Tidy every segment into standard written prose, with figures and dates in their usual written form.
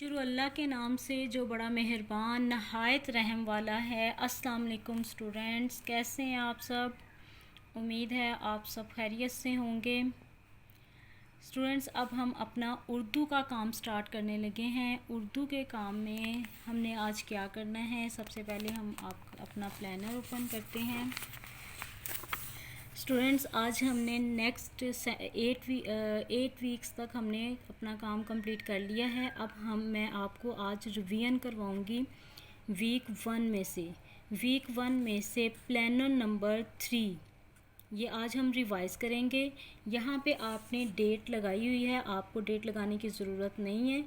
शुरू अल्लाह के नाम से जो बड़ा मेहरबान नहायत रहम वाला है। अस्सलाम वालेकुम स्टूडेंट्स, कैसे हैं आप सब? उम्मीद है आप सब खैरियत से होंगे। स्टूडेंट्स, अब हम अपना उर्दू का काम स्टार्ट करने लगे हैं। उर्दू के काम में हमने आज क्या करना है, सबसे पहले हम अपना प्लानर ओपन करते हैं। स्टूडेंट्स, आज हमने नेक्स्ट 8 वीक्स तक हमने अपना काम कंप्लीट कर लिया है। अब मैं आपको आज रिवीजन करवाऊंगी वीक 1 में से प्लानर नंबर 3 ये आज हम रिवाइज़ करेंगे। यहाँ पे आपने डेट लगाई हुई है, आपको डेट लगाने की ज़रूरत नहीं है।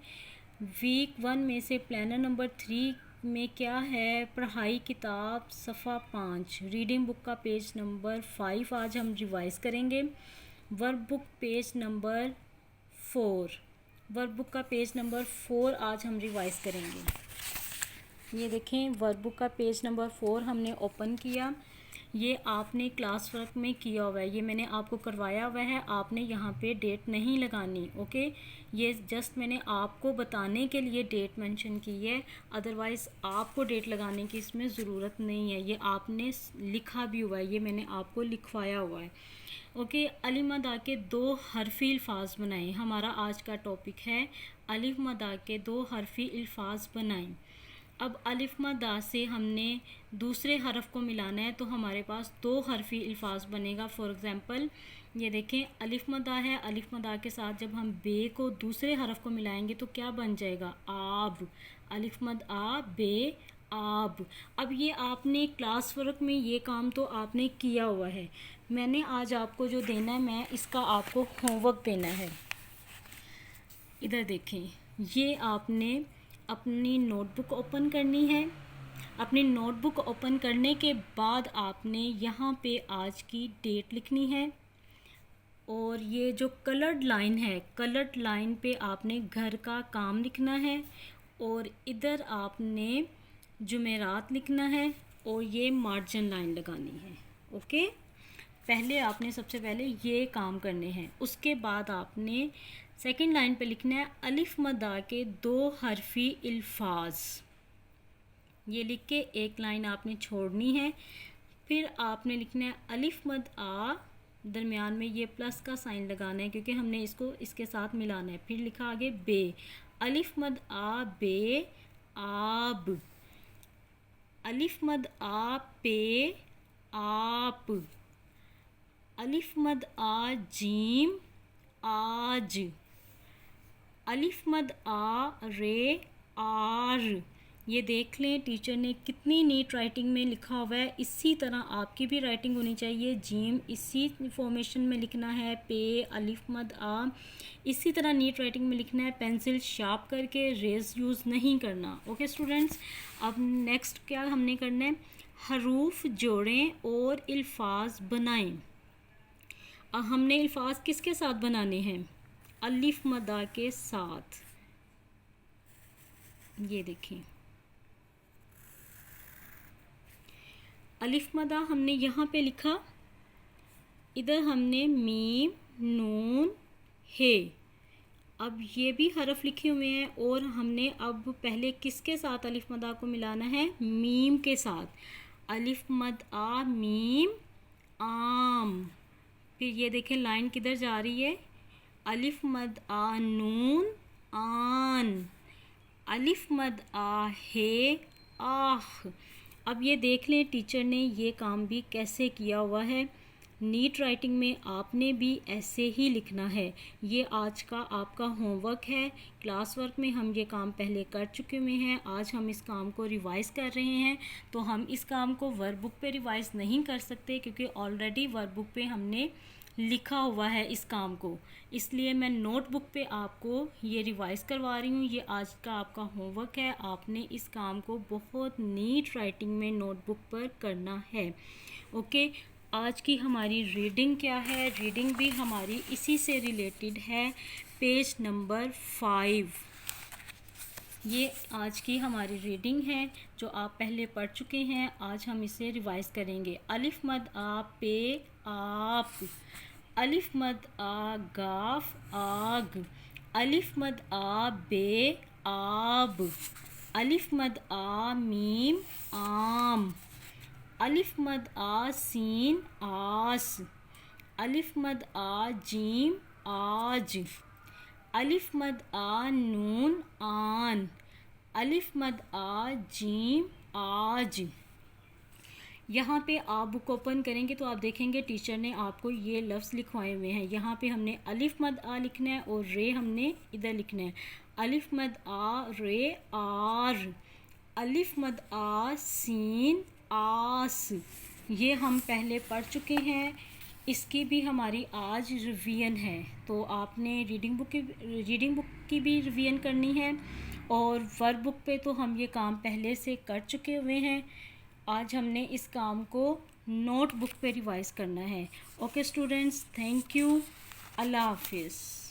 वीक 1 में से प्लानर नंबर 3 में क्या है, पढ़ाई किताब सफ़ा 5, रीडिंग बुक का पेज नंबर 5 आज हम रिवाइज़ करेंगे। Work book page number 4, work book का पेज नंबर 4 आज हम रिवाइज़ करेंगे। ये देखें, वर्क बुक का पेज नंबर 4 हमने ओपन किया। ये आपने क्लास वर्क में किया हुआ है, ये मैंने आपको करवाया हुआ है। आपने यहाँ पे डेट नहीं लगानी, ओके। ये जस्ट मैंने आपको बताने के लिए डेट मेंशन की है, अदरवाइज़ आपको डेट लगाने की इसमें ज़रूरत नहीं है। ये आपने लिखा भी हुआ है, ये मैंने आपको लिखवाया हुआ है, ओके। अलिफ मदा के 2 हरफी अल्फाज बनाएं, हमारा आज का टॉपिक है अलिफ मदा के 2 हरफी अल्फाज बनाएं। अब अलिफ मदा से हमने दूसरे हरफ को मिलाना है, तो हमारे पास 2 हरफी अल्फाज बनेगा। फॉर एग्ज़ाम्पल ये देखें, अलिफ मदा है, अलिफ मदा के साथ जब हम बे को दूसरे हरफ को मिलाएंगे तो क्या बन जाएगा, आब। अलिफ मद आ बे आब। अब ये आपने क्लास वर्क में ये काम तो आपने किया हुआ है। मैंने आज आपको जो देना है, मैं इसका आपको होमवर्क देना है। इधर देखें, ये आपने अपनी नोटबुक ओपन करनी है। अपनी नोटबुक ओपन करने के बाद आपने यहाँ पे आज की डेट लिखनी है, और ये जो कलर्ड लाइन है, कलर्ड लाइन पे आपने घर का काम लिखना है, और इधर आपने जुमेरात लिखना है, और ये मार्जिन लाइन लगानी है, ओके। पहले आपने सबसे पहले ये काम करने हैं, उसके बाद आपने सेकंड लाइन पे लिखना है अलिफ मदा के 2 हरफी अल्फाज। ये लिख के एक लाइन आपने छोड़नी है। फिर आपने लिखना है अलिफ मद आ, दरमियान में ये प्लस का साइन लगाना है क्योंकि हमने इसको इसके साथ मिलाना है। फिर लिखा आगे बे, अलिफ मद आ बे आब, अलिफ मद आ पे आप, अलिफ मद आ जीम आज, अलिफ मद आ रे आर। ये देख लें टीचर ने कितनी नीट राइटिंग में लिखा हुआ है। इसी तरह आपकी भी राइटिंग होनी चाहिए। जीम इसी फॉर्मेशन में लिखना है, पे अलिफ मद आ इसी तरह नीट राइटिंग में लिखना है, पेंसिल शार्प करके, रेज यूज़ नहीं करना, ओके स्टूडेंट्स। अब नेक्स्ट क्या हमने करना है, हरूफ जोड़ें और अल्फाज बनाएं। अब हमने अल्फाज किसके साथ बनाने हैं, अलिफ मदा के साथ। ये देखें, अलिफ मदा हमने यहाँ पे लिखा, इधर हमने मीम नून हे, अब ये भी हरफ लिखे हुए हैं, और हमने अब पहले किसके साथ अलिफ मदा को मिलाना है, मीम के साथ। अलिफ मद आ मीम आम। फिर ये देखें लाइन किधर जा रही है, अलिफ मद आ नून आन, अलिफ मद आ हे आह। अब ये देख लें टीचर ने ये काम भी कैसे किया हुआ है। नीट राइटिंग में आपने भी ऐसे ही लिखना है। ये आज का आपका होमवर्क है। क्लास वर्क में हम ये काम पहले कर चुके हुए हैं, आज हम इस काम को रिवाइज़ कर रहे हैं। तो हम इस काम को वर्क बुक पे रिवाइज़ नहीं कर सकते क्योंकि ऑलरेडी वर्क बुक पे हमने लिखा हुआ है इस काम को, इसलिए मैं नोटबुक पे आपको ये रिवाइज़ करवा रही हूँ। ये आज का आपका होमवर्क है, आपने इस काम को बहुत नीट राइटिंग में नोटबुक पर करना है, ओके। आज की हमारी रीडिंग क्या है, रीडिंग भी हमारी इसी से रिलेटेड है, पेज नंबर 5। ये आज की हमारी रीडिंग है जो आप पहले पढ़ चुके हैं, आज हम इसे रिवाइज़ करेंगे। अलिफ मद आ पे आप, अलिफ मद आ गाफ आग, अलिफ मद आ बे आब, अलिफ मद आ मीम आम, अलिफ मद आ सीन आस, अलिफ मद आ जीम आज, अलिफ मद आ नून आन, अलिफ मद आ जीम आज। यहाँ पे आप बुक ओपन करेंगे तो आप देखेंगे टीचर ने आपको ये लफ्ज़ लिखवाए हुए हैं। यहाँ पे हमने अलिफ मद आ लिखना है और रे हमने इधर लिखना है। अलिफ मद आ रे आर, अलिफ मद आ सीन आस, ये हम पहले पढ़ चुके हैं। इसकी भी हमारी आज रिवीजन है, तो आपने रीडिंग बुक की भी रिवीजन करनी है और वर्क बुक पे तो हम ये काम पहले से कर चुके हुए हैं। आज हमने इस काम को नोटबुक पे रिवाइज करना है। ओके स्टूडेंट्स, थैंक यू, अल्लाह हाफिज़।